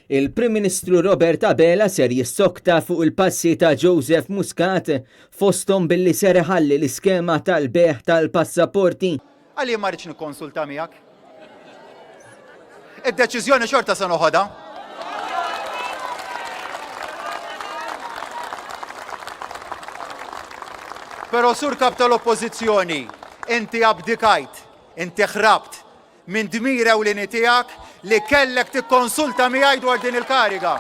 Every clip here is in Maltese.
Il-Prim Ministru Robert Abela ser jissokta fuq il-passi ta' Joseph Muscat fosthom billi ser iħalli l-iskema tal-beħ tal-passaporti. Għalli ma rridx nikkonsulta miegħek. Id-deċiżjoni xorta se noħodha. Però sur kap tal-Oppożizzjoni, inti abdikajt, inti ħrabt minn dmir ewlieni tiegħek li kellek tikkonsulta miegħi dwar din il-kariga.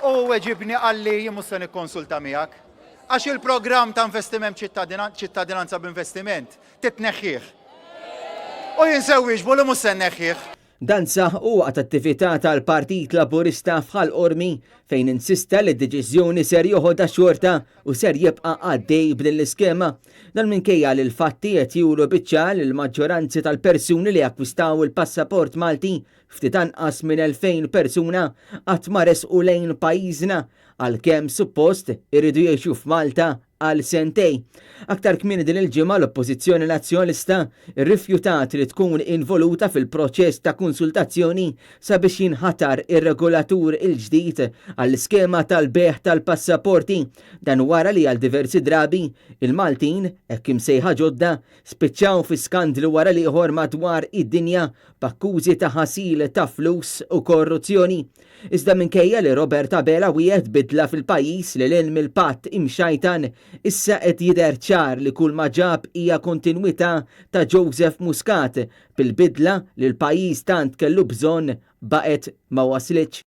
U weġibni għalli jien mhux se nikkonsulta miegħek għax il-programm ta' investiment ċittadinanza b'investiment titneħħih. U jinsewwix bolu mhux se nneħħih. Dan saħ waqt attività tal-Partit Laburista fħal Ormi fejn insista li d-deċiżjoni ser joħodha xorta u ser jibqa' għaddej b'din l-iskema. Dan minkejja li l-fatti qed juru biċċar li l-maġġoranzi tal-persuni li akkwistaw il-passaport Malti ftit anqas minn 2000 persuna qatt ma resqu lejn pajjiżna għalkemm suppost iridu jgħixu f'Malta għal sentej. Aktar kmieni din il-ġimgħa l-Oppożizzjoni Nazzjonalista rrifjutat li tkun involuta fil-proċess ta' konsultazzjoni sabiex jinħatar ir-regolatur il-ġdid għall-iskema tal-beħ tal-passaporti. Dan wara li għal diversi drabi il-Maltin, hekk imsejħa ġodda, spiċċaw fi skandlu wara li ieħor madwar id-dinja b'akkużi ta' ħasil ta' flus u korruzzjoni. Iżda minkejja li Robert Abela wieħed bidla fil-pajjiż li l-ilm il-patt imxajtan, issa qed jidher ċar li kull ma ġab hija kontinwità ta' Joseph Muscat bil-bidla li l-pajjiż tant kellu bżonn baqgħet ma waslitx.